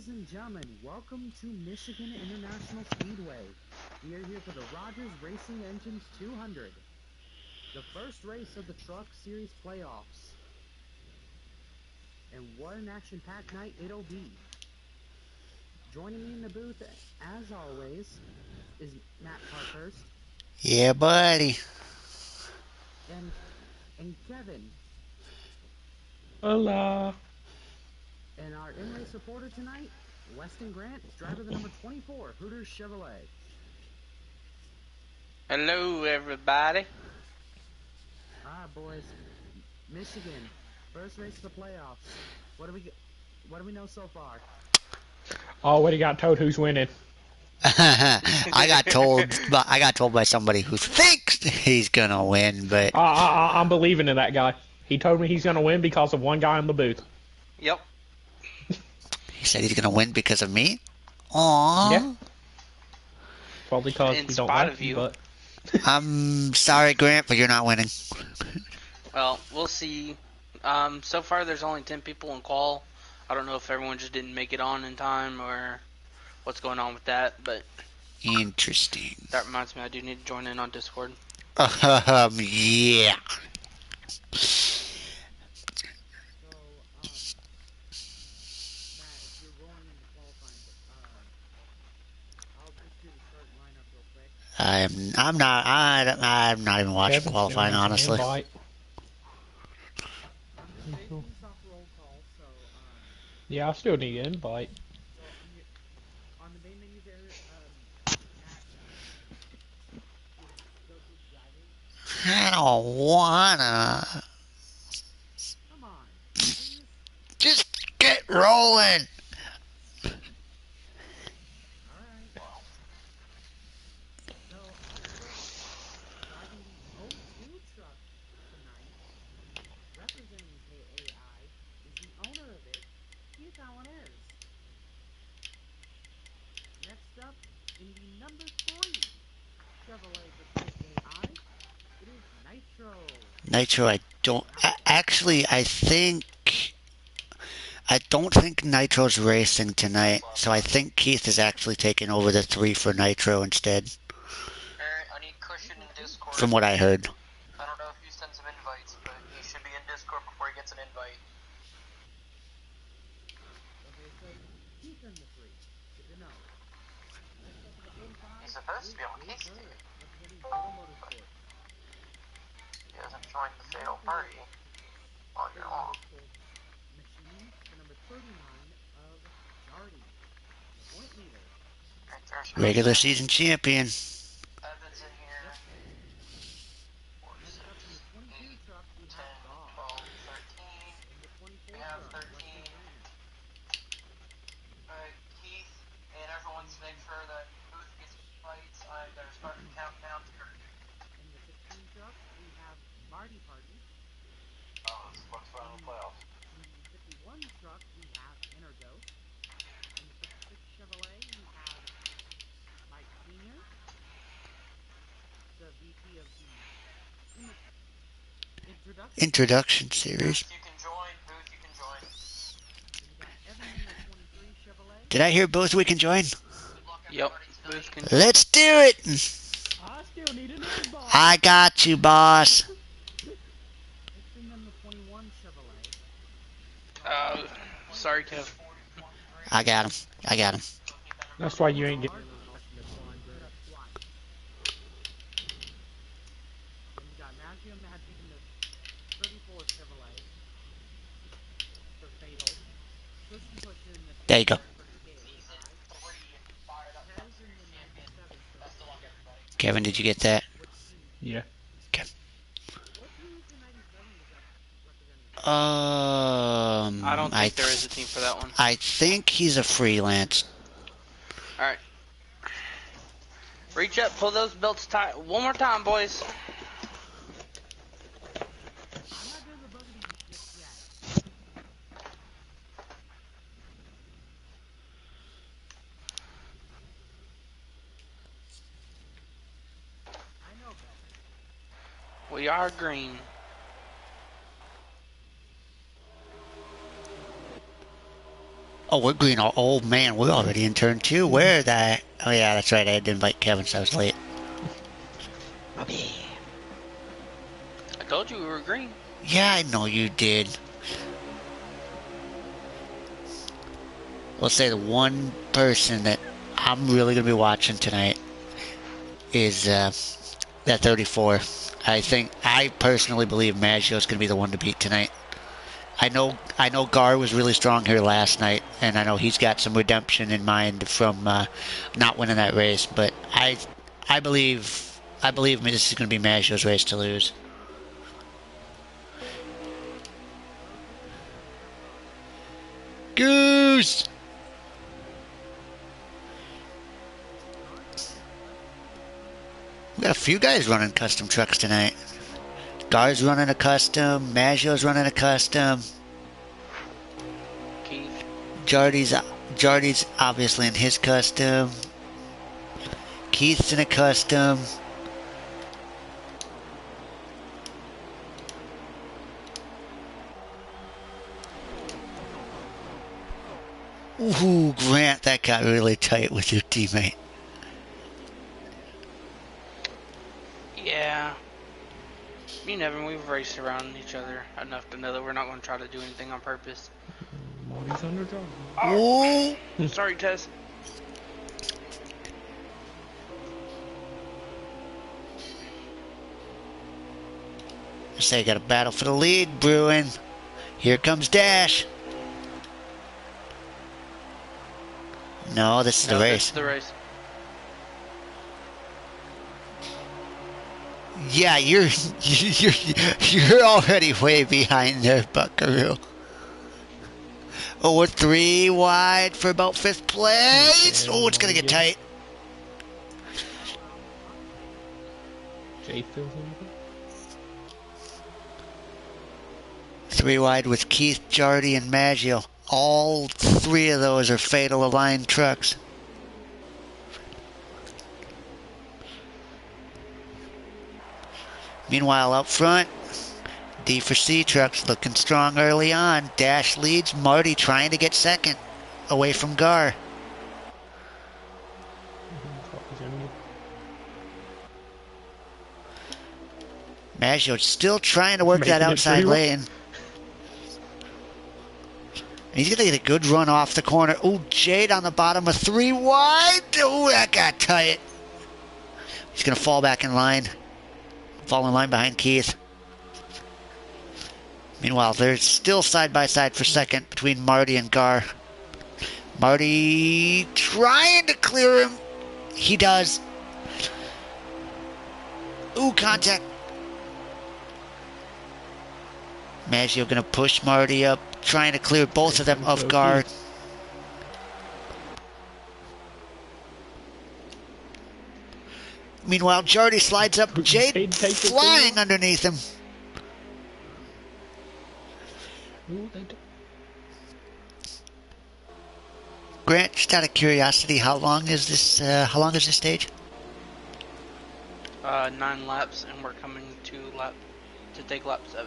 Ladies and gentlemen, welcome to Michigan International Speedway. We are here for the Rogers Racing Engines 200, the first race of the Truck Series playoffs. And what an action-packed night it'll be. Joining me in the booth, as always, is Matt Parkhurst. Yeah, buddy. And Kevin. Hola. And our in-race reporter tonight, Weston Grant, driver of the number 24, Hooters Chevrolet. Hello, everybody. Boys, Michigan, first race of the playoffs. What do we know so far? Already got told who's winning. I got told by somebody who thinks he's gonna win, but I'm believing in that guy. He told me he's gonna win because of one guy in the booth. Yep. he said he's gonna win because of me. Aww. Yeah. Probably because In we don't spite like of you, you. but I'm sorry, Grant, but you're not winning. Well, we'll see. So far there's only 10 people in qual. I don't know if everyone just didn't make it on in time or what's going on with that, but Interesting. that reminds me I do need to join in on Discord. Yeah. Matt, if you're rolling into qualifying, I'll just do the start lineup real quick. I'm not even watching Kevin's qualifying, doing an honestly. invite. I'm just basing this off roll call, so Yeah, I still need an invite. so on the main menu there, Matt, go through driving. I don't wanna. Come on, please. Just get rolling. All right. So driving the O2 truck tonight, representing KAI, is the owner of it, Keith Alleners. Next up, in the number 3 Chevrolet for KAI, it is Nitro. Nitro, I don't. Actually, I don't think Nitro's racing tonight, so I think Keith is actually taking over the 3 for Nitro instead. Alright, I need Cushion in Discord. From what I heard. I don't know if you sent some invites, but he should be in Discord before he gets an invite. Okay, so Keith in the 3. Good to know. Next up in the 45. He's supposed to be on case Bird, today. representing Bell Motorsport. He hasn't joined the fatal party all year long. Machine, the number 39 of Jardy, point leader. Right, there's Regular season champion. Evans in here. 4, 6, Next up in the 22 8, truck, we 10, have Goff. 12, 13. In the 24 We have truck, 13. Weston Grant. Alright, Keith and everyone to make sure that Booth gets invites. I'm going to start the countdown to 30. In the 16 truck, we have Marty Party. Oh, it's what's going on in the playoffs. In the 51 truck, we have Energo. In the 56 Chevrolet, we have Mike Sr., the VP of the Introduction series. Booth, you can join. Booth, you can join. Then we got Evan in the 23 Chevrolet. Did I hear both we can join? Good luck, Yep. everybody, Booth tonight. can... Let's do it. I still need an invite. I got you, boss. Mixing in the 21 Chevrolet. Sorry, Kev. I got him. That's why you ain't getting. Then we got Matthew and Matt in the 34 Chevrolet for Fatal. Push in the There you go. for KAI. Tez in the 97 truck. Kevin, did you get that? Which team? Yeah. What team is the 97 was that representing? I don't think there is a team for that one. I think he's a freelance. Alright. Reach up, pull those belts tight. One more time, boys. I'm not doing the buggy just yet. I know better. We are green. Oh, we're green. Oh, man, we're already in turn 2. Where the... Oh, yeah, that's right. I had to invite Kevin, so I was late. Okay. I told you we were green. Yeah, I know you did. We'll say the one person that I'm really going to be watching tonight is that 34. I personally believe Maggio's going to be the one to beat tonight. I know Gar was really strong here last night, and I know he's got some redemption in mind from not winning that race. But I believe this is going to be Maggio's race to lose. Goose. We got a few guys running custom trucks tonight. Gar's running a custom. Maggio's running a custom. Keith. Jardy's obviously in his custom. Keith's in a custom. Ooh, Grant, that got really tight with your teammate. Yeah. Me and Evan, we've raced around each other enough to know that we're not going to try to do anything on purpose. Marty's under job. Oh! Sorry, Tess. Say, got a battle for the lead brewing. Here comes Dash. No, this is the race. This is the race. Yeah, you're already way behind there, Buckaroo. Oh, we're 3 wide for about 5th place. Oh, it's gonna get tight. Jay feels anything? 3 wide with Keith, Jardy, and Maggio. All 3 of those are fatal aligned trucks. Meanwhile, up front, D for C trucks looking strong early on. Dash leads. Marty trying to get second, away from Gar. Maggio still trying to work that outside lane. And he's going to get a good run off the corner. Oh, Jade on the bottom of 3 wide. Oh, that got tight. He's going to fall back in line. Fall in line behind Keith. Meanwhile, they're still side by side for second between Marty and Gar. Marty trying to clear him. He does. Ooh, contact. Maggio going to push Marty up, trying to clear both of them off guard. Meanwhile, Jardy slides up. Jade flying underneath him. Grant, just out of curiosity, how long is this stage? 9 laps, and we're coming to take lap 7.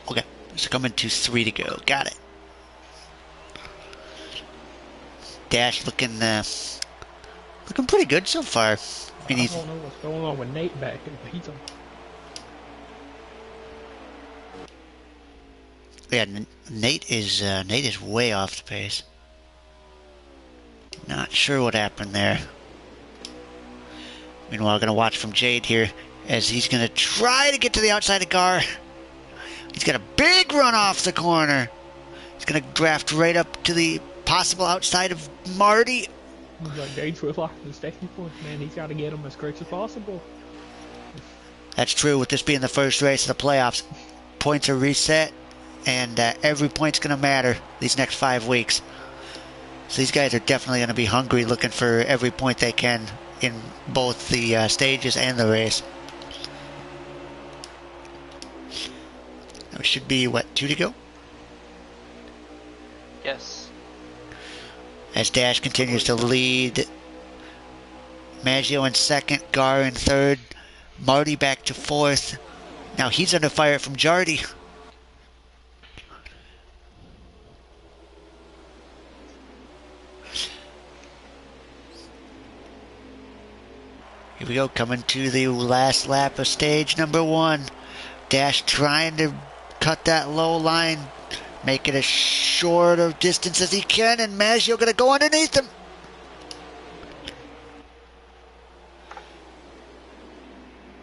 Okay, so coming to 3 to go. Got it. Dash looking pretty good so far. I don't know what's going on with Nate back there. He's on. Yeah, Nate is way off the pace. Not sure what happened there. Meanwhile, going to watch from Jade here as he's going to try to get to the outside of Gar. He's got a big run off the corner. He's going to draft right up to the possible outside of Marty. He's like Jade's with lock the station point, man. He's got to get him as quick as possible. That's true with this being the first race of the playoffs. Points are reset, and every point's going to matter these next 5 weeks. So these guys are definitely going to be hungry, looking for every point they can in both the stages and the race. It should be, 2 to go? Yes. As Dash continues to lead. Maggio in second, Gar in third, Marty back to fourth. Now he's under fire from Jardy. Here we go, coming to the last lap of stage number 1. Dash trying to cut that low line, make it as short of distance as he can, and Maggio gonna go underneath him.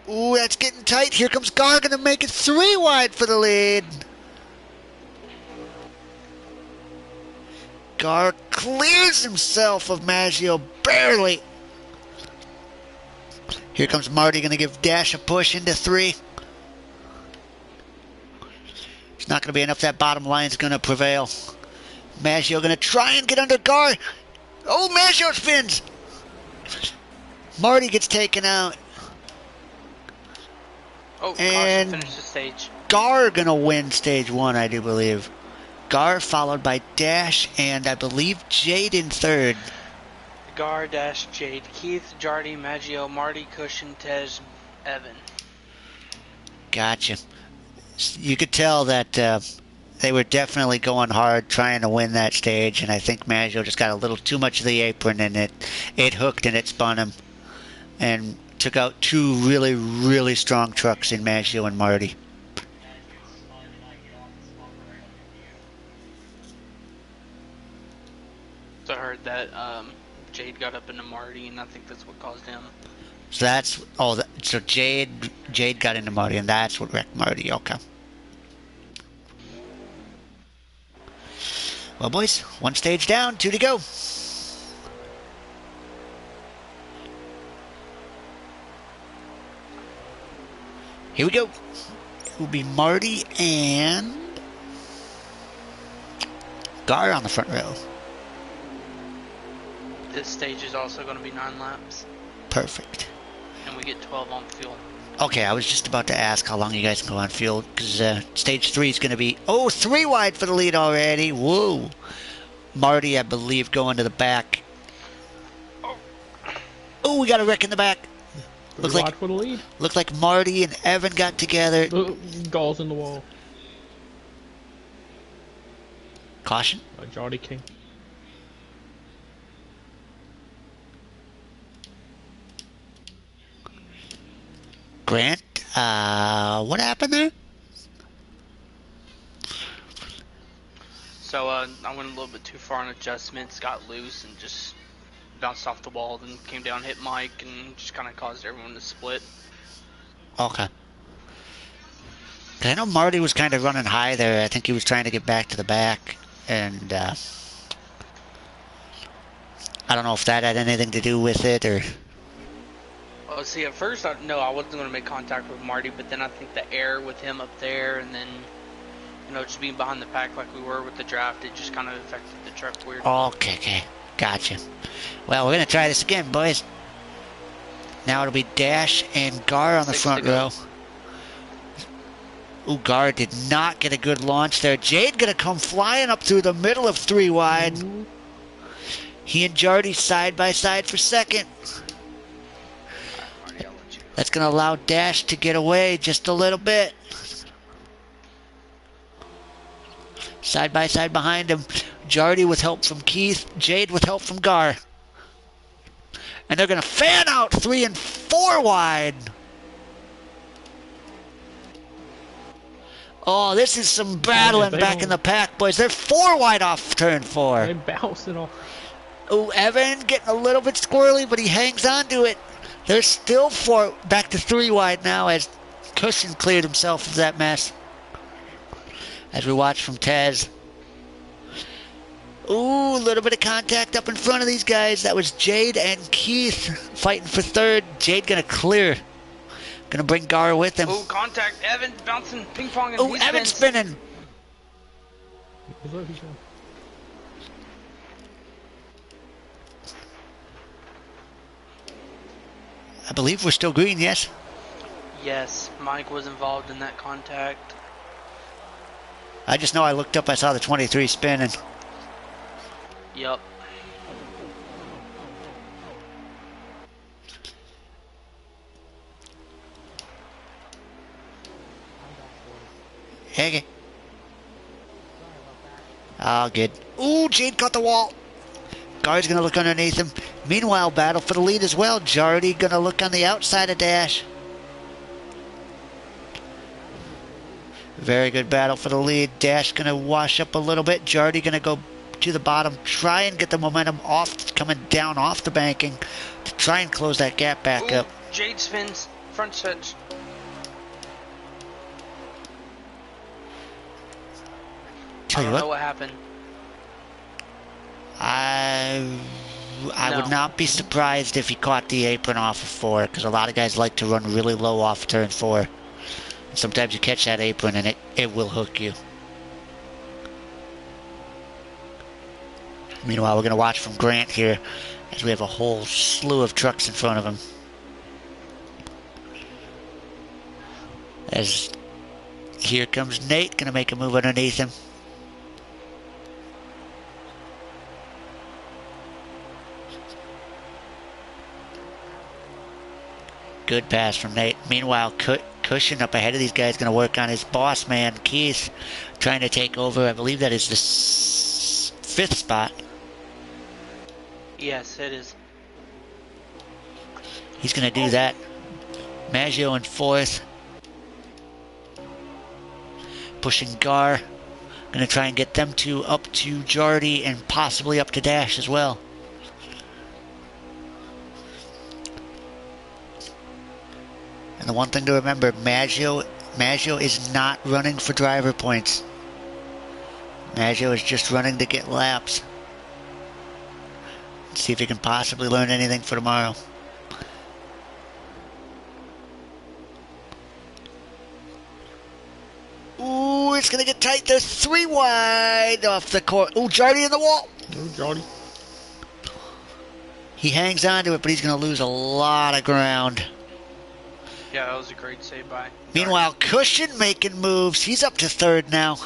Ooh, that's getting tight. Here comes Gar, gonna make it 3 wide for the lead. Gar clears himself of Maggio, barely. Here comes Marty, gonna give Dash a push into 3. It's not gonna be enough. That bottom line's gonna prevail. Maggio gonna try and get under Gar. Oh, Maggio spins. Marty gets taken out. Oh, And Caution finished the stage. Gar gonna win stage 1, I do believe. Gar followed by Dash and I believe Jade in 3rd. Gar, Dash, Jade, Keith, Jardy, Maggio, Marty, Cushion, Tej, Evan. Gotcha. You could tell that they were definitely going hard trying to win that stage, and I think Maggio just got a little too much of the apron, and it hooked and it spun him and took out 2 really, really strong trucks in Maggio and Marty. So I heard that Jade got up into Marty, and I think that's what caused him. So that's so Jade got into Marty, and that's what wrecked Marty. Okay. Well, boys, 1 stage down, 2 to go. Here we go. It will be Marty and Gar on the front row. This stage is also going to be 9 laps, Perfect. and we get 12 on fuel. Okay, I was just about to ask how long you guys can go on field, because stage 3 is going to be, 3 wide for the lead already. Whoa. Marty, I believe, going to the back. Oh, we got a wreck in the back. Looks like for the lead. Looked like Marty and Evan got together. Galls in the wall. Caution. Jardy King. Grant, what happened there? So I went a little bit too far on adjustments, got loose, and just bounced off the wall, then came down, hit Mike, and just kind of caused everyone to split. Okay. 'Cause I know Marty was kind of running high there. I think he was trying to get back to the back, and I don't know if that had anything to do with it, or... Oh, see, at first, I wasn't going to make contact with Marty, but then I think the air with him up there, and then, just being behind the pack like we were with the draft, it just kind of affected the truck weird. Okay. Gotcha. Well, we're going to try this again, boys. Now it'll be Dash and Gar on the 6 front to go. row. Ooh, Gar did not get a good launch there. Jade going to come flying up through the middle of 3 wide. He and Jardy side by side for second. Marty, I'll let you. That's going to allow Dash to get away just a little bit. Side by side behind him. Jardy with help from Keith. Jade with help from Gar. And they're going to fan out 3 and 4 wide. Oh, this is some battling back in the pack, boys. They're 4 wide off turn 4. They bounced it off. Oh, Evan getting a little bit squirrely, but he hangs on to it. They're still 4, back to 3 wide now as Cushion cleared himself of that mess. As we watch from Taz. Ooh, a little bit of contact up in front of these guys. That was Jade and Keith fighting for 3rd. Jade gonna clear. Gonna bring Gar with him. Oh, contact. Evan bouncing ping pong and Oh, he Evan spins. spinning. I believe we're still green, yes? Yes, Mike was involved in that contact. I just know I looked up, I saw the 23 spinning. Yup. Okay. Oh, good. Ooh, Jade caught the wall. Guard's going to look underneath him. Meanwhile, battle for the lead as well. Jardy going to look on the outside of Dash. Very good battle for the lead. Dash going to wash up a little bit. Jardy going to go to the bottom. Try and get the momentum off, coming down off the banking to try and close that gap back up. Jade spins. Front switch. Tell you I don't know what happened. I would not be surprised if he caught the apron off of 4, because a lot of guys like to run really low off turn 4. And sometimes you catch that apron and it will hook you. Meanwhile, we're going to watch from Grant here as we have a whole slew of trucks in front of him. As here comes Nate, going to make a move underneath him. Good pass from Nate. Meanwhile, Cushion up ahead of these guys, going to work on his boss man, Keith, trying to take over. I believe that is the 5th spot. Yes, it is. He's going to do that. Maggio in 4th. Pushing Gar. Going to try and get them two up to Jardy and possibly up to Dash as well. And the one thing to remember, Maggio is not running for driver points. Maggio is just running to get laps. Let's see if he can possibly learn anything for tomorrow. Ooh, it's going to get tight. There's 3 wide off the court. Ooh, Jardy in the wall. Ooh, Jardy. He hangs on to it, but he's going to lose a lot of ground. Yeah, that was a great save by. Meanwhile, Cushion making moves. He's up to 3rd now.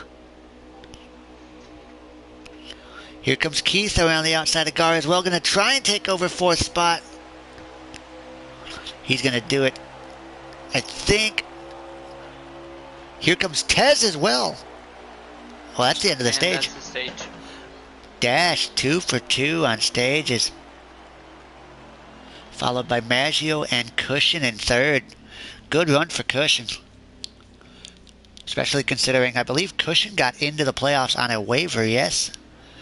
Here comes Keith around the outside of Gar as well. Going to try and take over 4th spot. He's going to do it. I think. Here comes Tez as well. Well, that's the end of the stage. That's the stage. Dash 2 for 2 on stages. Followed by Maggio and Cushion in 3rd. Good run for Cushion. Especially considering, I believe Cushion got into the playoffs on a waiver, yes?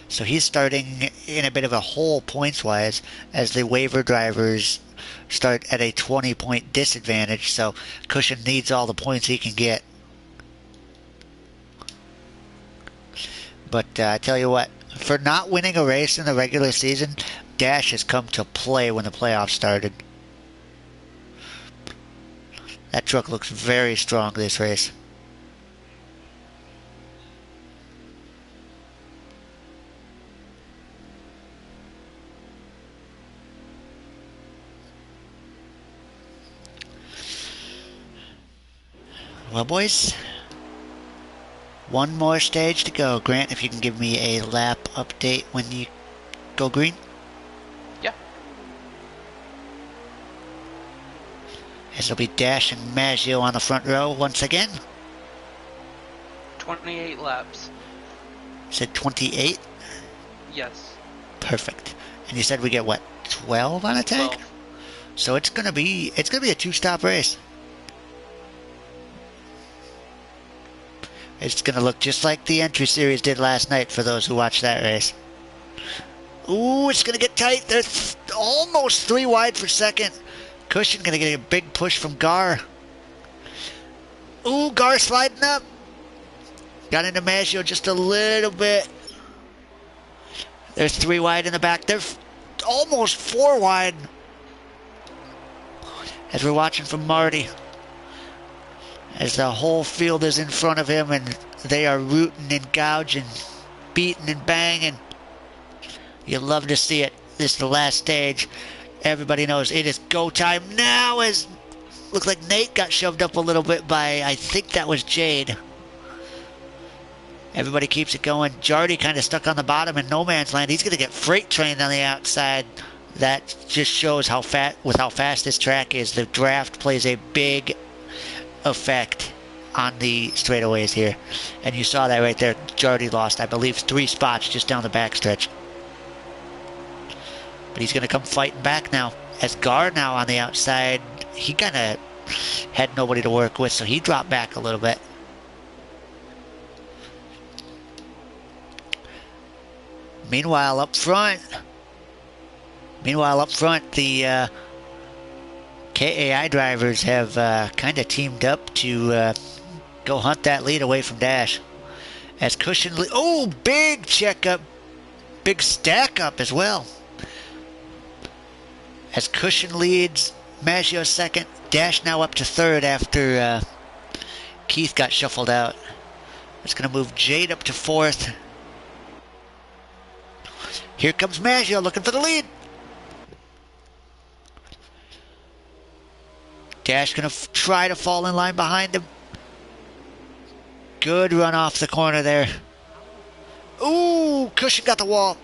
So he's starting in a bit of a hole points-wise as the waiver drivers start at a 20-point disadvantage. So Cushion needs all the points he can get. But I tell you what, for not winning a race in the regular season, Dash has come to play when the playoffs started. That truck looks very strong this race. Well, boys, one more stage to go. Grant, if you can give me a lap update when you go green. Yeah. This will be Dash and Maggio on the front row once again. 28 laps. Said 28? Yes. Perfect. And you said we get what, 12 on a tank? 12. So it's gonna be a 2-stop race. It's gonna look just like the entry series did last night for those who watched that race. Ooh, it's gonna get tight. There's almost 3 wide for 2nd. Cushion gonna get a big push from Gar. Ooh, Gar sliding up. Got into Maggio just a little bit. There's 3 wide in the back. They're almost 4 wide. As we're watching from Marty. As the whole field is in front of him and they are rooting and gouging, beating and banging. You love to see it. This is the last stage. Everybody knows it is go time now, as looks like Nate got shoved up a little bit by, I think that was Jade. Everybody keeps it going. Jardy kind of stuck on the bottom in no man's land. He's going to get freight trained on the outside. That just shows how fast this track is. The draft plays a big effect on the straightaways here. And you saw that right there. Jardy lost, I believe, 3 spots just down the backstretch. But he's going to come fighting back now. As Gar now on the outside, he kind of had nobody to work with, so he dropped back a little bit. Meanwhile, up front, the KAI drivers have kind of teamed up to go hunt that lead away from Dash. As Cushion, oh, big checkup, big stack up as well. As Cushion leads, Maggio second, Dash now up to third after Keith got shuffled out. It's going to move Jade up to fourth. Here comes Maggio looking for the lead. Dash going to try to fall in line behind him. Good run off the corner there. Ooh, Cushion got the wall.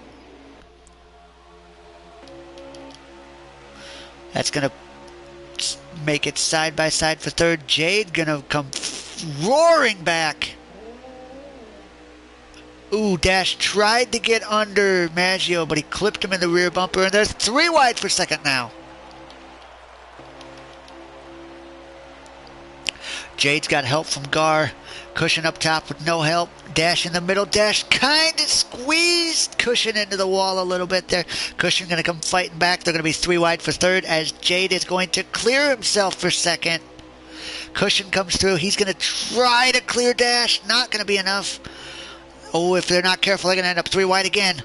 That's going to make it side by side for third. Jade going to come roaring back. Ooh, Dash tried to get under Maggio, but he clipped him in the rear bumper, and there's 3 wide for second now. Jade's got help from Gar. Cushion up top with no help. Dash in the middle. Dash kind of squeezed Cushion into the wall a little bit there. Cushion going to come fighting back. They're going to be 3 wide for third as Jade is going to clear himself for second. Cushion comes through. He's going to try to clear Dash. Not going to be enough. Oh, if they're not careful, they're going to end up 3 wide again.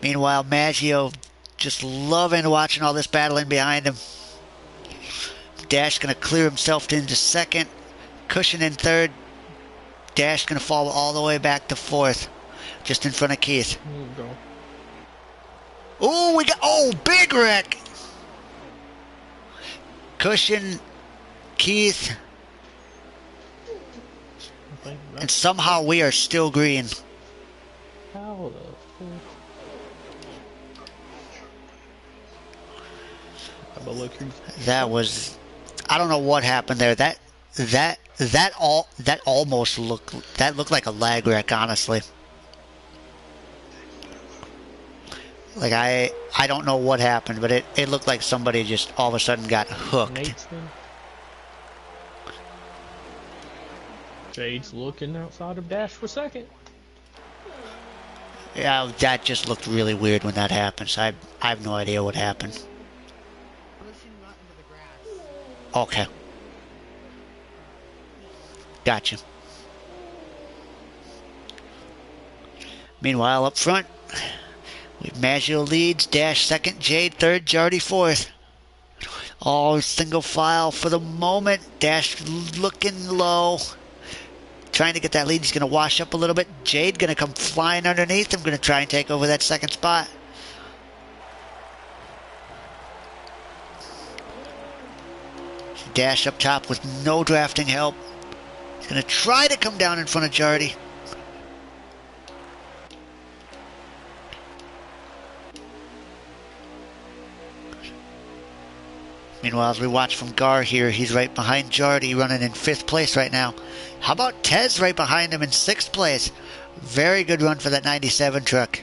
Meanwhile, Maggio just loving watching all this battling behind him. Dash going to clear himself into second. Cushion in third. Dash going to fall all the way back to fourth. Just in front of Keith. Oh, we got... Oh, big wreck! Cushion, Keith... And somehow we are still green. How the fuck? That was... I don't know what happened there. That almost looked... That looked like a lag wreck, honestly. Like, I don't know what happened, but it looked like somebody just all of a sudden got hooked. Jade's looking outside of Dash for second. Yeah, that just looked really weird when that happened, so I have no idea what happened. Okay. Gotcha. Meanwhile, up front, Maggio leads, Dash second, Jade third, Jardy fourth. All single file for the moment. Dash looking low. Trying to get that lead. He's going to wash up a little bit. Jade going to come flying underneath. I'm going to try and take over that second spot. Dash up top with no drafting help. He's going to try to come down in front of Jardy. Meanwhile, as we watch from Gar here, he's right behind Jardy, running in 5th place right now. How about Tez right behind him in 6th place? Very good run for that 97 truck.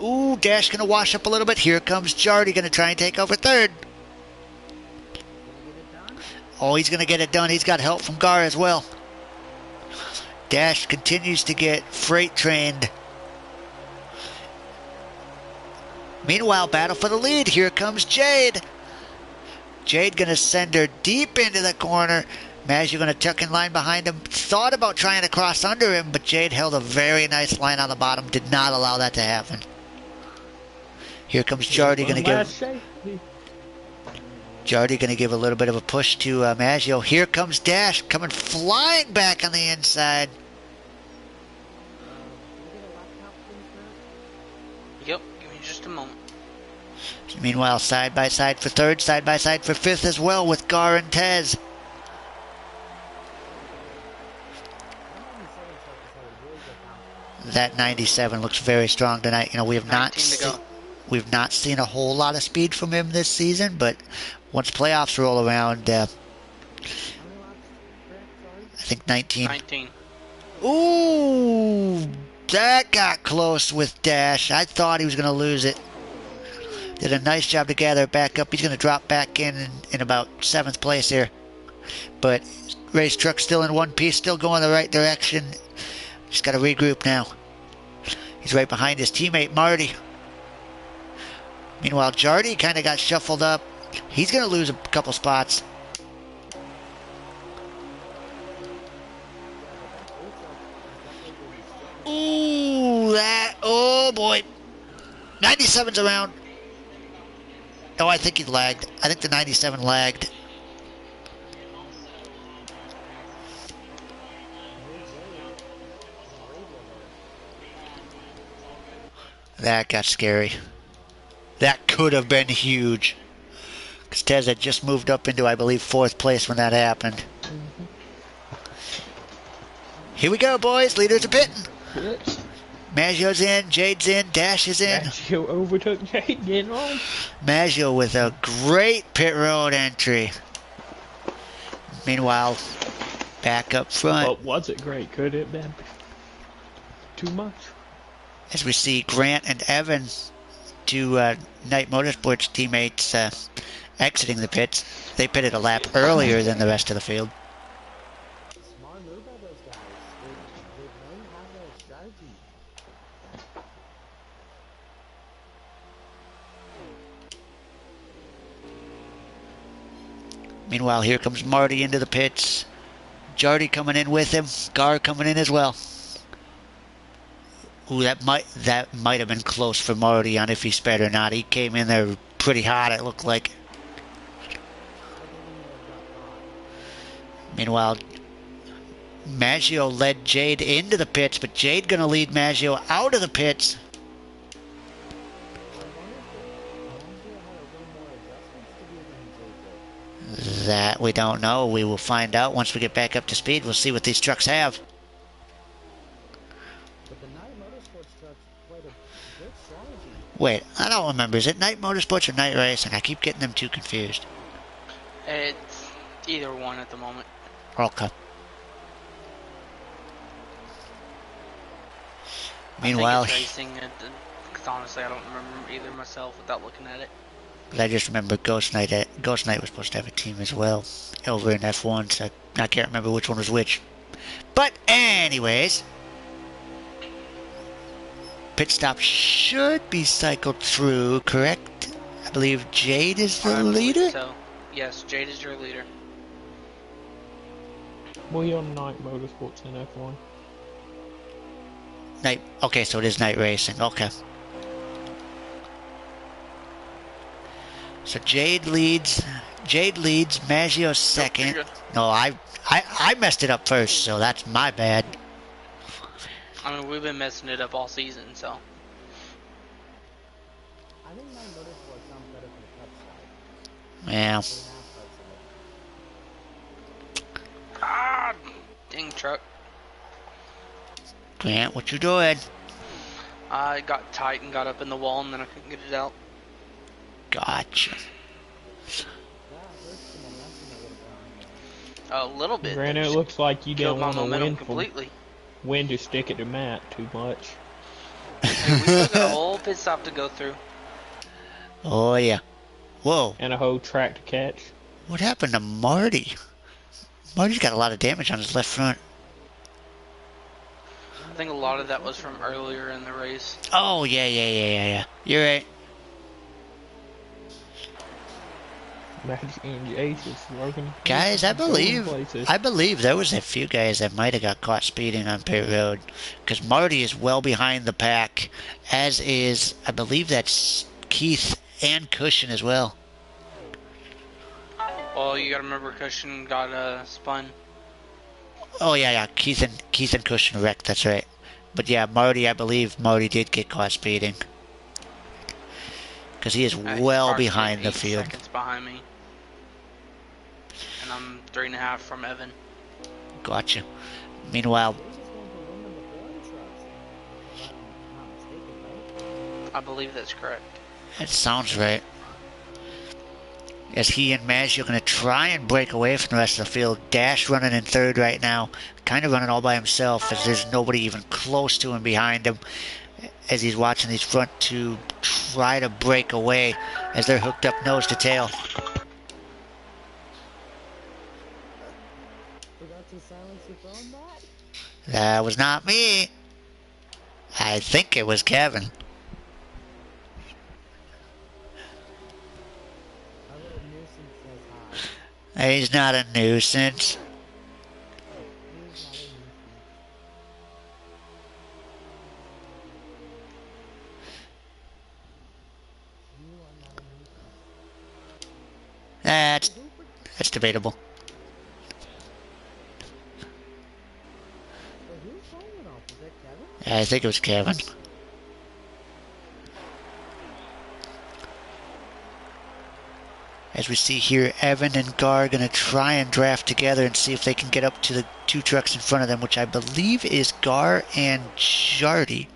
Ooh, Dash going to wash up a little bit. Here comes Jardy, going to try and take over third. Oh, he's going to get it done. He's got help from Gar as well. Dash continues to get freight trained. Meanwhile, battle for the lead. Here comes Jade. Jade going to send her deep into the corner. Maggio going to tuck in line behind him. Thought about trying to cross under him, but Jade held a very nice line on the bottom. Did not allow that to happen. Here comes Jardy going to give a little bit of a push to Maggio. Here comes Dash coming flying back on the inside. Yep, give me just a moment. Meanwhile, side by side for third, side by side for fifth as well with Gar and Tez. That 97 looks very strong tonight. You know, we've not seen a whole lot of speed from him this season, but once playoffs roll around, I think 19. 19. Ooh, that got close with Dash. I thought he was going to lose it. Did a nice job to gather it back up. He's going to drop back in about 7th place here. But race truck still in one piece, still going the right direction. Just got to regroup now. He's right behind his teammate Marty. Meanwhile, Jardy kind of got shuffled up. He's going to lose a couple spots. Ooh, oh boy. 97's around. Oh, I think he lagged. I think the 97 lagged. That got scary. That could have been huge. Because Tez had just moved up into, I believe, 4th place when that happened. Here we go, boys. Leaders are pitting. Maggio's in, Jade's in, Dash is in. Maggio overtook Jade, getting on. Maggio with a great pit road entry. Meanwhile, back up front. But was it great? Could it have been too much? As we see Grant and Evan, two Knight Motorsports teammates, exiting the pits. They pitted a lap earlier than the rest of the field. Smart move by those guys. They may have their strategy. Meanwhile, here comes Marty into the pits. Jardy coming in with him. Gar coming in as well. Ooh, that might have been close for Marty on if he sped or not. He came in there pretty hot, it looked like. Meanwhile, Maggio led Jade into the pits, but Jade gonna lead Maggio out of the pits. That we don't know. We will find out once we get back up to speed. We'll see what these trucks have. But the Knight Motorsports trucks played a good strategy. Wait, I don't remember. Is it Knight Motorsports or Knight Racing? I keep getting them too confused. It's either one at the moment. Okay. I Meanwhile, think it's Racing, because honestly I don't remember either myself without looking at it. I just remember Ghost Knight was supposed to have a team as well over in F1, so I can't remember which one was which. But anyways, pit stop should be cycled through, correct? I believe Jade is the leader? So, yes, Jade is your leader. We on Knight Motorsports in F1. Night. Okay, so it is Knight Racing. Okay. So Jade leads. Maggio second. No, I messed it up first, so that's my bad. I mean, we've been messing it up all season, so. I think Knight Motorsports sounds better for the cup side. Yeah. Ah, dang truck. Grant, what you doing? I got tight and got up in the wall, and then I couldn't get it out. Gotcha. A little bit. Granted, it looks like you Killed didn't my want to momentum win completely. Win to stick it to Matt too much. And we still got a whole pit stop to go through. Oh yeah. Whoa. And a whole track to catch. What happened to Marty? Marty's got a lot of damage on his left front. I think a lot of that was from earlier in the race. Oh yeah. You're right. Magic and Ace is working. Guys, I believe there was a few guys that might have got caught speeding on pit road, because Marty is well behind the pack, as is, I believe that's Keith and Cushion as well. Well, you gotta remember Cushion got spun. Oh yeah, Keith and Cushion wrecked. That's right. But yeah, Marty, I believe Marty did get caught speeding, because he is well behind the field. 8 seconds behind me. And I'm 3.5 from Evan. Gotcha. Meanwhile, I believe that's correct. that sounds right. as he and Maggio are going to try and break away from the rest of the field. Dash running in third right now, kind of running all by himself as there's nobody even close to him behind him, as he's watching these front two try to break away as they're hooked up nose to tail. Forgot to silence your phone, Matt? That was not me. I think it was Kevin. A little nuisance says hi. He's not a nuisance. He's not a nuisance. You are not a nuisance. That's debatable. So who's throwing it off? Is that Kevin? I think it was Kevin. As we see here, Evan and Gar are going to try and draft together and see if they can get up to the two trucks in front of them, which I believe is Gar and Jardy.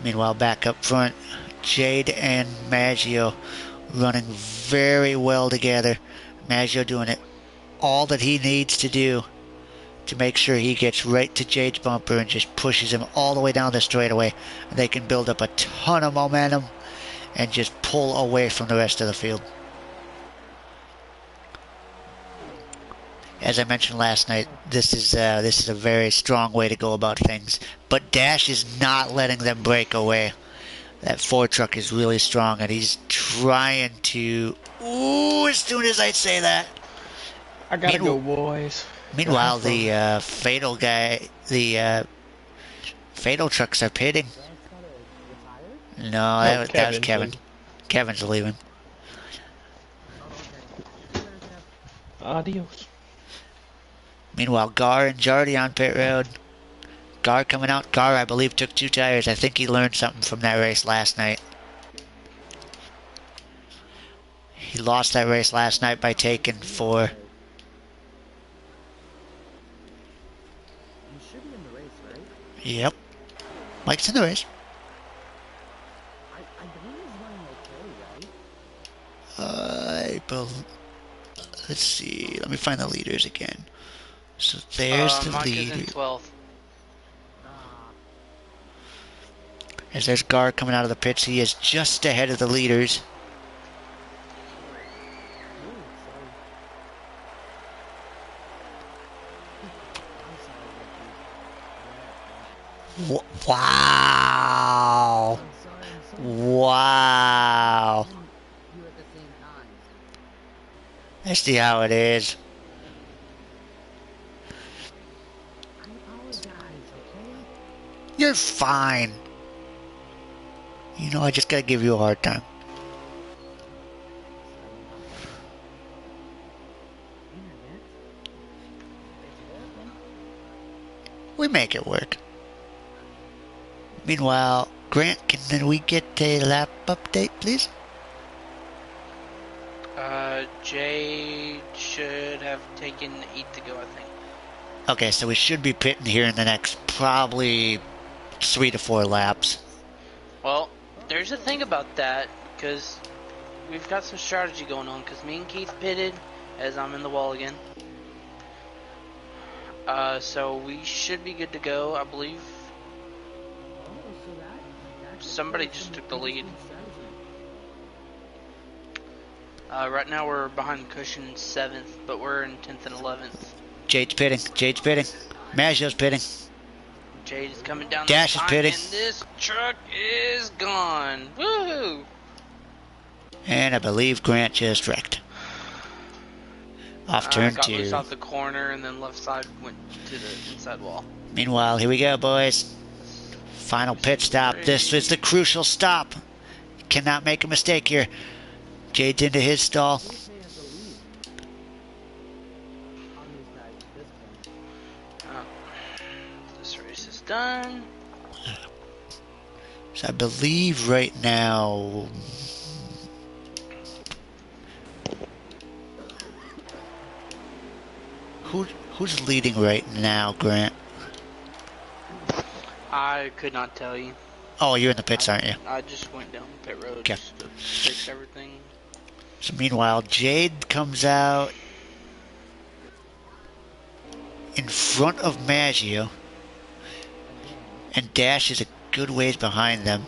Meanwhile, back up front, Jade and Maggio running very well together. Maggio doing it all that he needs to do to make sure he gets right to Jade's bumper and just pushes him all the way down the straightaway. They can build up a ton of momentum and just pull away from the rest of the field. As I mentioned last night, this is a very strong way to go about things. But Dash is not letting them break away. That Ford truck is really strong, and he's trying to... Ooh, as soon as I say that. I gotta go, boys. Meanwhile, the Fatal guy, the Fatal trucks are pitting. No, that was Kevin. Kevin's leaving. Adios. Meanwhile, Gar and Jardy on pit road. Gar coming out. Gar, I believe, took 2 tires. I think he learned something from that race last night. He lost that race last night by taking 4. You should be in the race, right? Yep. Mike's in the race. I believe he's running okay, right? Let's see. Let me find the leaders again. So there's the Mike leader. is in 12th. As there's Gar coming out of the pits, he is just ahead of the leaders. Wow. Wow. You at the same time. Let's see how it is. I apologize, okay? You're fine. You know, I just gotta give you a hard time. We make it work. Meanwhile, Grant, can we get a lap update, please? Jay should have taken 8 to go, I think. Okay, so we should be pitting here in the next probably 3 to 4 laps. Well, there's a thing about that, because we've got some strategy going on, because me and Keith pitted as I'm in the wall again. So we should be good to go, I believe. Somebody just took the lead. Right now we're behind the cushion 7th, but we're in 10th and 11th. Jade's pitting. Jade's pitting. Maggio's pitting. Jade is coming down. Dash is pitting. And this truck is gone. Woohoo! And I believe Grant just wrecked. Off turn 2. Got loose off the corner and then left side went to the inside wall. Meanwhile, here we go, boys. Final pit stop. This is the crucial stop. Cannot make a mistake here. Jade's into his stall. This race is done. So I believe right now... Who's leading right now, Grant? I could not tell you. Oh, you're in the pits, aren't you? I just went down the pit road Okay. just to fix everything. So meanwhile, Jade comes out in front of Maggio, and Dash is a good ways behind them.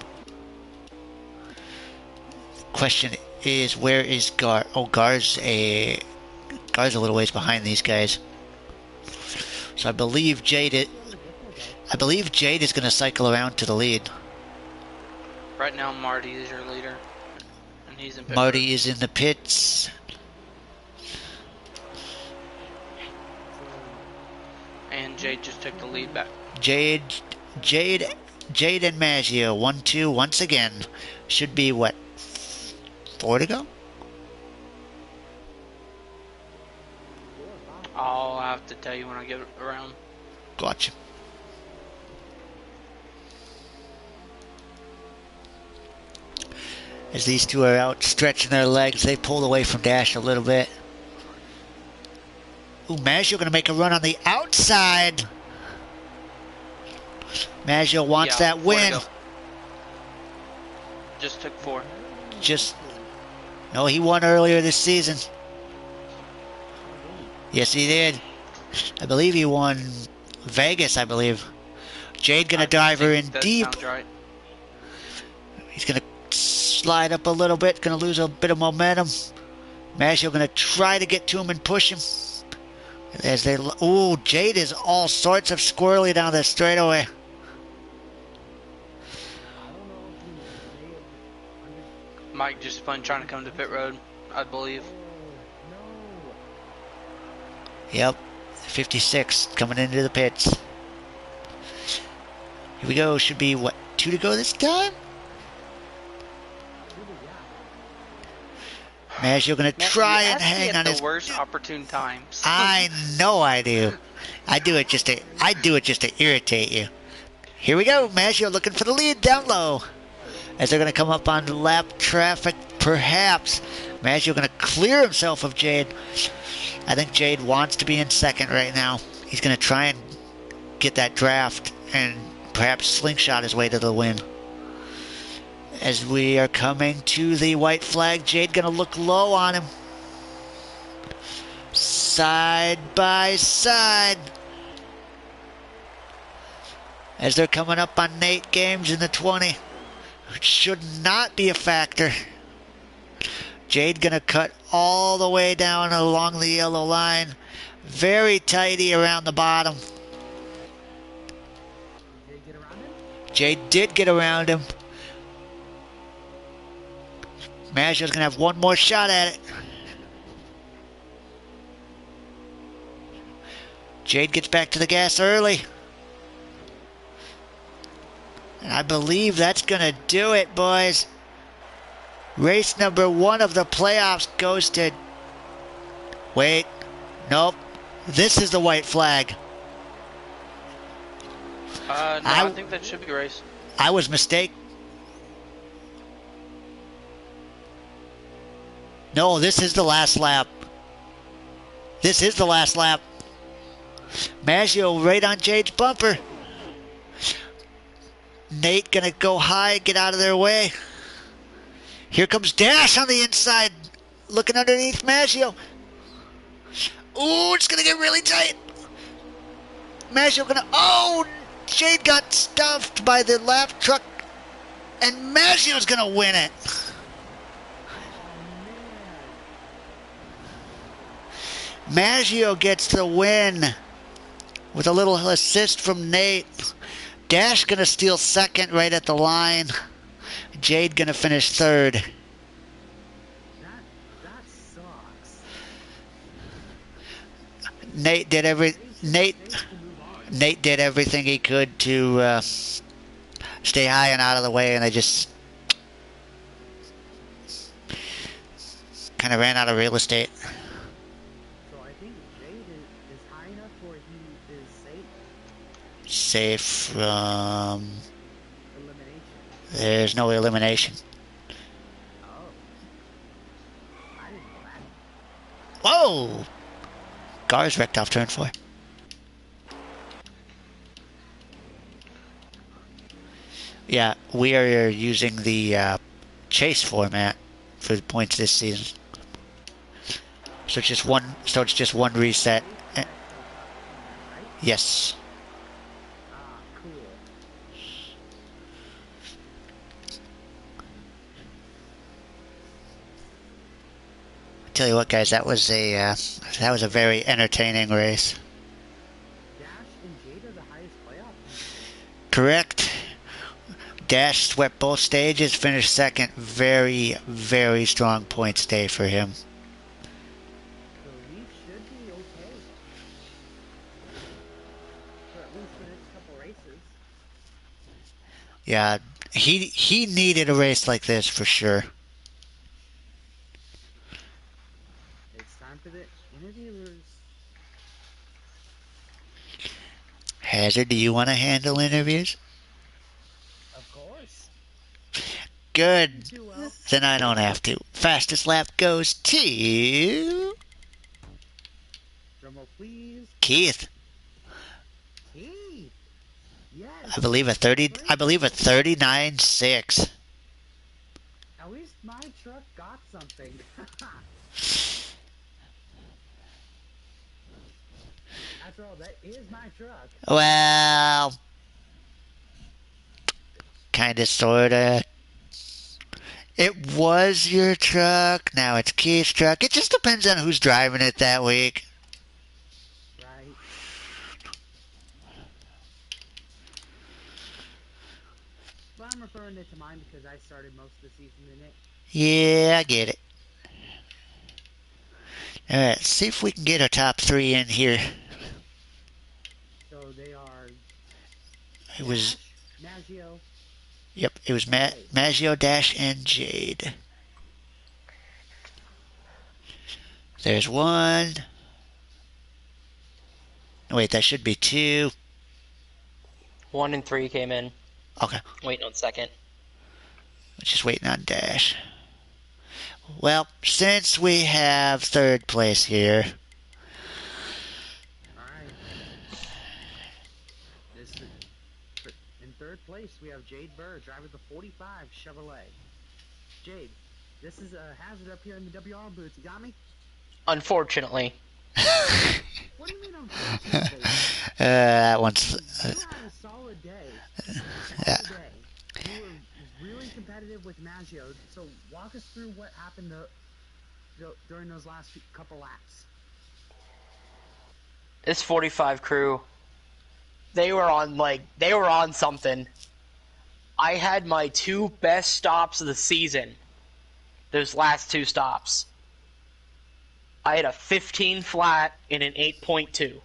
Question is, where is Gar? Oh, Gar's a little ways behind these guys. So I believe Jade is going to cycle around to the lead. Right now, Marty is your leader, and he's in pit Marty road. is in the pits. And Jade just took the lead back. Jade and Maggio, 1-2 once again. Should be what, 4 to go? I'll have to tell you when I get around. Gotcha. As these two are out stretching their legs, they pulled away from Dash a little bit. Ooh, Maggio going to make a run on the outside. Maggio wants that 4 to win. go. Just took 4. No, he won earlier this season. Yes, he did. I believe he won Vegas, I believe. Jade going to dive her in That deep. sounds right. He's going to slide up a little bit. Going to lose a bit of momentum. Maggio going to try to get to him and push him. As they, ooh, Jade is all sorts of squirrely down the straightaway. Mike just spun trying to come to pit road, I believe. Yep, 56 coming into the pits. Here we go. Should be, what, 2 to go this time? Maggio going to try and hang on his... the worst opportune times. I know I do. I do it just to irritate you. Here we go. Maggio looking for the lead down low. As they're going to come up on lap traffic, perhaps. Maggio going to clear himself of Jade. I think Jade wants to be in second right now. He's going to try and get that draft and perhaps slingshot his way to the win. As we are coming to the white flag, Jade going to look low on him. Side by side. As they're coming up on Nate Games in the 20. It should not be a factor. Jade going to cut all the way down along the yellow line. Very tighty around the bottom. Jade did get around him. Maggio's going to have one more shot at it. Jade gets back to the gas early. And I believe that's going to do it, boys. Race number 1 of the playoffs goes to... Wait. Nope. This is the white flag. No, I think that should be race. I was mistaken. No, this is the last lap. This is the last lap. Maggio right on Jade's bumper. Nate gonna go high, get out of their way. Here comes Dash on the inside, looking underneath Maggio. Ooh, it's gonna get really tight. Maggio gonna, oh, Jade got stuffed by the lap truck, and Maggio's gonna win it. Maggio gets the win with a little assist from Nate. Dash gonna steal second right at the line. Jade gonna finish third. That sucks. Nate did everything he could to stay high and out of the way, and they just kind of ran out of real estate. So I think Jade is high enough where he is safe. Safe from... Elimination. There's no elimination. Oh. I didn't know that. Whoa! Gar's wrecked off turn 4. Yeah, we are using the chase format for the points this season. So it's just one. So it's just one reset. Race next to the top format, right? Yes. Ah, cool. Tell you what, guys, that was a very entertaining race. Dash and Jade are the highest playoff finishes. Correct. Dash swept both stages, finished second. Very, very strong points day for him. The Leaf should be okay. For at least the next couple races. Yeah, he needed a race like this for sure. It's time for the interviewers. Hazard, do you want to handle interviews? Of course. Good. Too well. Then I don't have to. Fastest lap goes to Drumroll, please. Keith. Keith. Yes. I believe a 39.6. At least my truck got something. After all, that is my truck. Well, kinda, sorta. It was your truck. Now it's Keith's truck. It just depends on who's driving it that week. Right. But I'm referring it to mine because I started most of the season in it. Yeah, I get it. Alright, see if we can get a top 3 in here. So they are It was, Dash, Maggio. yep, it was Maggio, Dash, and Jade. There's one. Wait, that should be 2. 1 and 3 came in. Okay, Waiting on second. just waiting on Dash. Well, since we have 3rd place here, Alright. In 3rd place, we have Jade Burr, driver of the 45 Chevrolet. Jade, this is a hazard up here in the WRL booth. You got me? Unfortunately. What do you mean unfortunately? that one's... You had a solid day. Yeah. Solid day. You were really competitive with Maggio. So walk us through what happened during those last couple laps. This 45 crew, they were on something. I had my 2 best stops of the season. Those last 2 stops. I had a 15 flat and an 8.2.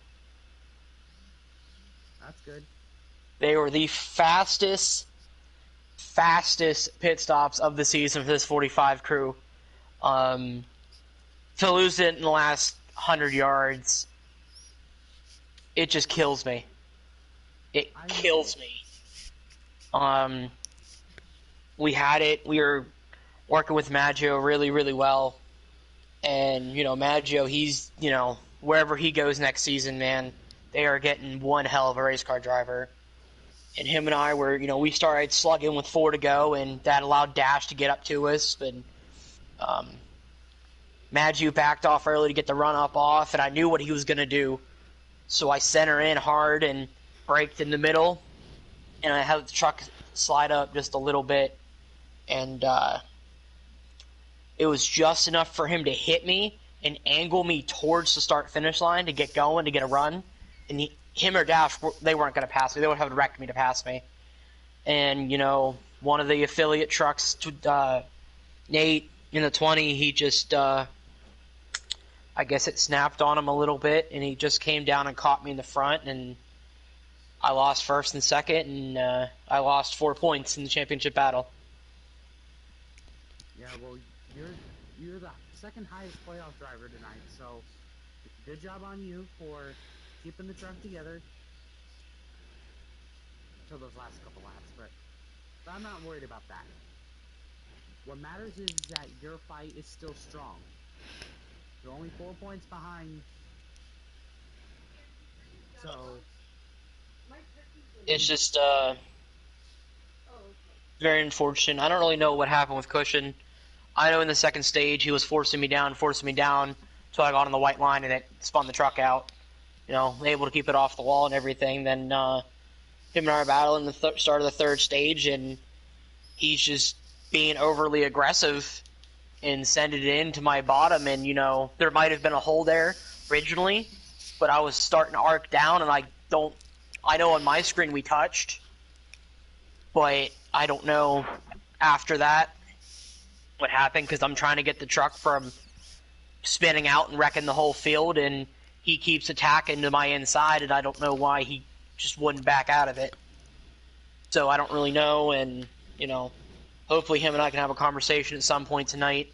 That's good. They were the fastest pit stops of the season for this 45 crew. To lose it in the last 100 yards, it just kills me. It kills me. We had it. We were working with Maggio really, really well. And, Maggio, he's, wherever he goes next season, man, they are getting one hell of a race car driver. And him and I were, we started slugging with 4 to go, and that allowed Dash to get up to us. But Maggio backed off early to get the run up off, and I knew what he was going to do. So I sent her in hard and braked in the middle, and I had the truck slide up just a little bit. And it was just enough for him to hit me and angle me towards the start-finish line to get going, to get a run. And him or Dash, they weren't going to pass me. They would have wrecked me to pass me. And, one of the affiliate trucks, Nate, in the 20, he just, I guess it snapped on him a little bit, and he just came down and caught me in the front, and I lost first and second, and I lost 4 points in the championship battle. Yeah, well, you're the second highest playoff driver tonight, so good job on you for keeping the truck together until those last couple laps, but I'm not worried about that. What matters is that your fight is still strong. You're only 4 points behind, so It's just, Very unfortunate. I don't really know what happened with Cushion. I know in the second stage he was forcing me down, so I got on the white line and it spun the truck out. Able to keep it off the wall and everything. Then him and I are battling the start of the third stage, and he's just being overly aggressive and sending it into my bottom. And there might have been a hole there originally, but I was starting to arc down, and I know on my screen we touched, but I don't know after that what happened, because I'm trying to get the truck from spinning out and wrecking the whole field, and he keeps attacking to my inside, and I don't know why he just wouldn't back out of it. So I don't really know, and hopefully him and I can have a conversation at some point tonight.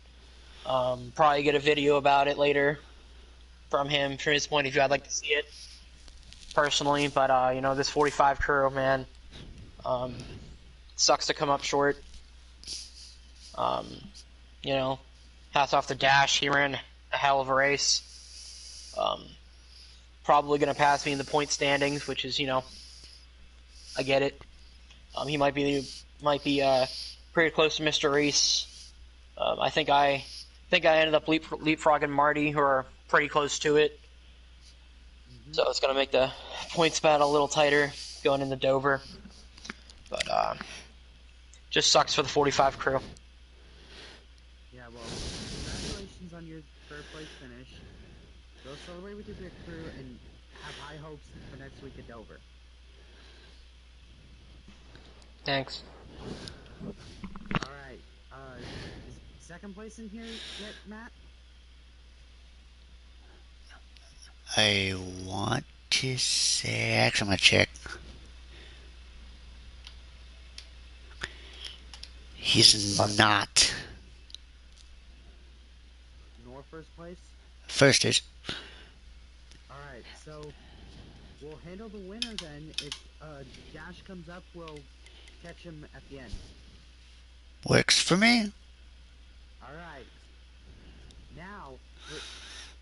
Probably get a video about it later from his point of view. I'd like to see it personally, but this 45 crew, man, sucks to come up short. Hats off to Dash. He ran a hell of a race. Probably going to pass me in the point standings, which is, I get it. He might be pretty close to Mr. Reese. I think I ended up leapfrogging Marty, who are pretty close to it. Mm-hmm. So it's going to make the points battle a little tighter going into Dover. But just sucks for the 45 crew. Yeah, well, congratulations on your third place finish. Go celebrate with your big crew and have high hopes for next week at Dover. Thanks. Alright, is second place in here yet, Matt? I want to say... Actually, I'm going to check. He's not. Nor first place? First is. Alright, so we'll handle the winner then. If Dash comes up, we'll catch him at the end. Works for me. Alright. Now,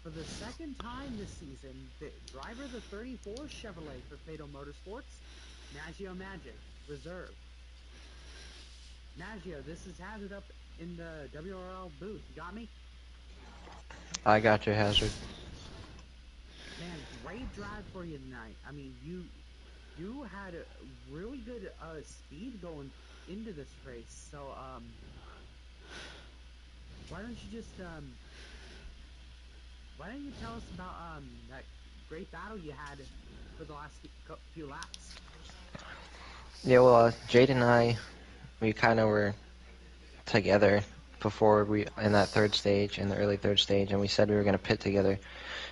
for the second time this season, the driver of the 34 Chevrolet for Fatal Motorsports, Maggio Magic, reserve. Maggio, this is Hazard up in the WRL booth. You got me? I got you, Hazard. Man, great drive for you tonight. I mean, you had a really good speed going into this race. So, why don't you just why don't you tell us about that great battle you had for the last few laps? Yeah, well, Jade and I, we kind of were together before in that third stage, in the early third stage, and we said we were going to pit together.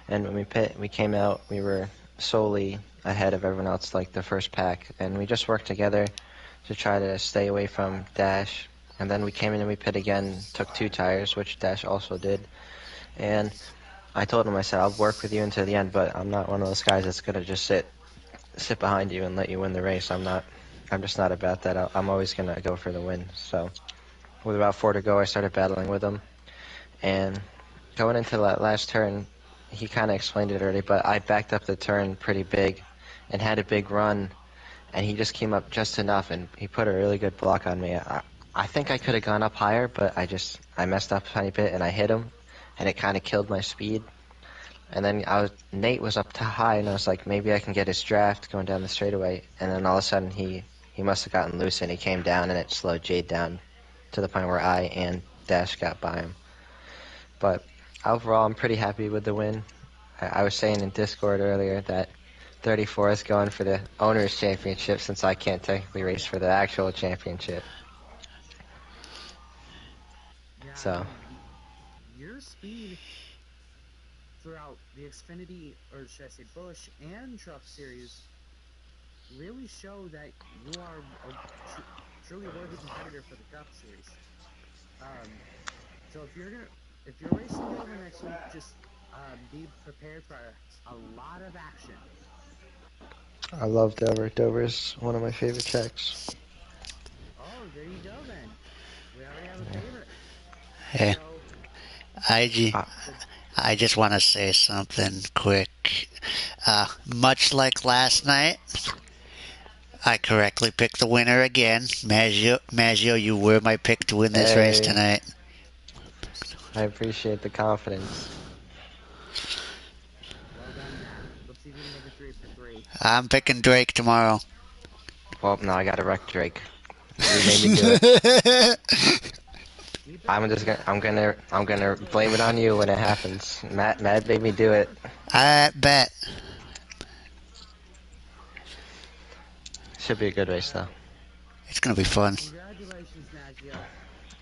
And when we came out, we were solely ahead of everyone else, like the first pack, and we just worked together to try to stay away from Dash. And then we came in and we pit again, took 2 tires, which Dash also did. And I told him, I said, I'll work with you until the end, but I'm not one of those guys that's going to just sit behind you and let you win the race. I'm just not about that. I'm always going to go for the win. So with about 4 to go, I started battling with him. And going into that last turn, he kind of explained it already, but I backed up the turn pretty big and had a big run, and he just came up just enough, and he put a really good block on me. I think I could have gone up higher, but I messed up a tiny bit, and I hit him, and it kind of killed my speed. And then Nate was up high, and I was like, maybe I can get his draft going down the straightaway. And then all of a sudden, he must have gotten loose, and he came down, and it slowed Jade down to the point where I and Dash got by him. But overall, I'm pretty happy with the win. I was saying in Discord earlier that 34 is going for the Owners' Championship, since I can't technically race for the actual championship. Yeah, So your speed throughout the Xfinity, or should I say Busch and Truck Series, really show that you are a truly worthy competitor for the Cup Series. So if you're racing Dover next week, just be prepared for a lot of action. I love Dover. Dover's one of my favorite tracks. Oh, there you go then. We already have a favorite. Hey, So, I just want to say something quick. Much like last night, I correctly picked the winner again. Maggio, you were my pick to win this race Hey. tonight. I appreciate the confidence. Well done, Matt. Let's see if you can make a 3 for 3. I'm picking Drake tomorrow. Well, now I gotta wreck Drake. You made me do it. Keep it I'm up, just gonna, Matt. I'm gonna blame it on you when it happens. Matt made me do it. I bet. Should be a good race though. It's gonna be fun. Congratulations, Maggio.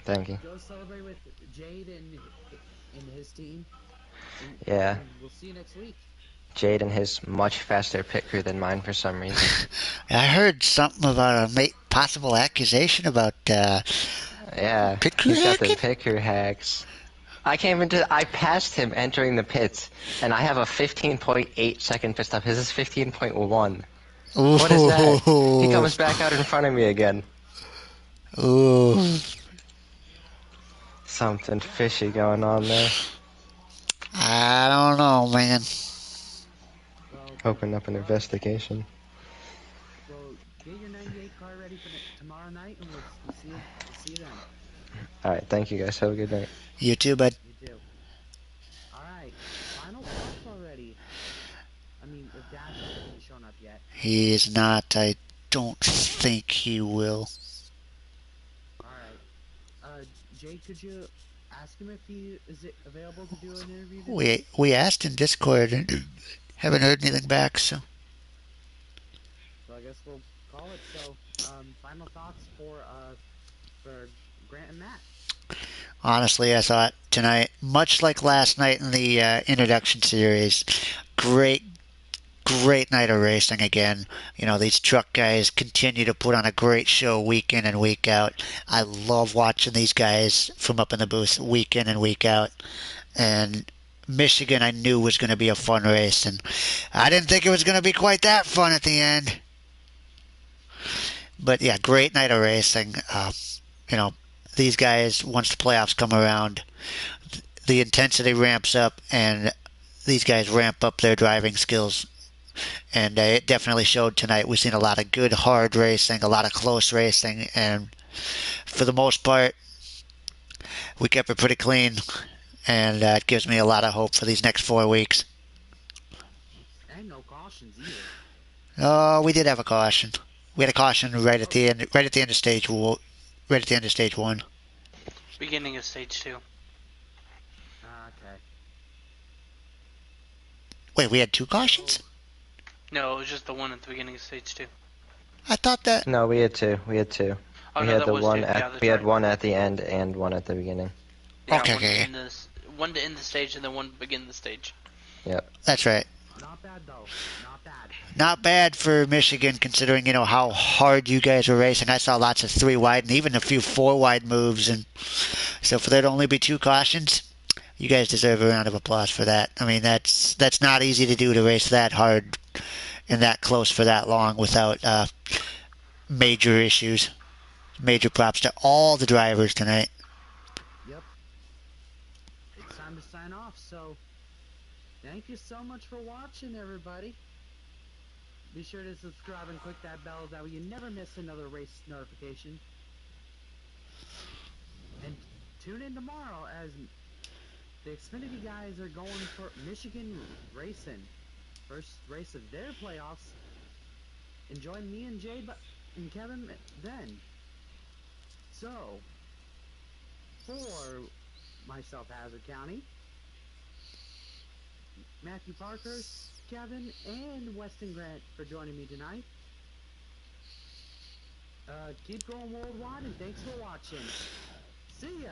Thank you. Go celebrate with Jade and his team. Yeah. And we'll see you next week. Jade and his much faster pit crew than mine for some reason. I heard something about a possible accusation about Yeah, pit crew he's got the hacking? pit crew hacks. I passed him entering the pits, and I have a 15.8 second pit stop. His is 15.1. What is that? He comes back out in front of me again. Ooh. Something fishy going on there. I don't know, man. Well, Open up an investigation. well, get your 98 car ready for tomorrow night, and we'll see you then. Alright, thank you guys. Have a good night. You too, bud. You too. All right, final thoughts already. I mean, if Dash hasn't shown up yet. He is not. I don't think he will. All right. Jade, could you ask him if he is available to do an interview today? We asked in Discord and haven't heard anything back, so. So I guess we'll call it. So, final thoughts for Grant and Matt. Honestly, I thought tonight, much like last night in the introduction series, great night of racing again. You know, these truck guys continue to put on a great show week in and week out. I love watching these guys from up in the booth week in and week out. And Michigan, I knew was going to be a fun race, and I didn't think it was going to be quite that fun at the end. But yeah, great night of racing. You know, these guys, once the playoffs come around, the intensity ramps up, and these guys ramp up their driving skills. And it definitely showed tonight. We've seen a lot of good, hard racing, a lot of close racing, and for the most part, we kept it pretty clean. And it gives me a lot of hope for these next 4 weeks. And no cautions either. Oh, we did have a caution. We had a caution right at the end, right at the end of stage one. Beginning of stage 2. Okay. Wait, we had 2 cautions? No, it was just the one at the beginning of stage 2. I thought that. No, we had two. We had two. Oh, We no, had that the was one two. at Yeah, that's we had right. one at the end and one at the beginning. Yeah, Okay, one to okay. one to end the stage and then one to begin the stage. Yep. That's right. Not bad though. Not bad. Not bad for Michigan, considering how hard you guys were racing. I saw lots of 3 wide and even a few 4 wide moves, and so for there to only be 2 cautions, you guys deserve a round of applause for that. I mean, that's not easy to do, to race that hard and that close for that long without major issues. Major props to all the drivers tonight. Yep. It's time to sign off. So, thank you so much for watching, everybody. Be sure to subscribe and click that bell, that way you never miss another race notification. And tune in tomorrow as the Xfinity guys are going for Michigan Racing. First race of their playoffs. And join me and Jade and Kevin then. So, for myself, Hazard County, Matthew Parker, Kevin, and Weston Grant for joining me tonight. Keep going worldwide, and thanks for watching. See ya!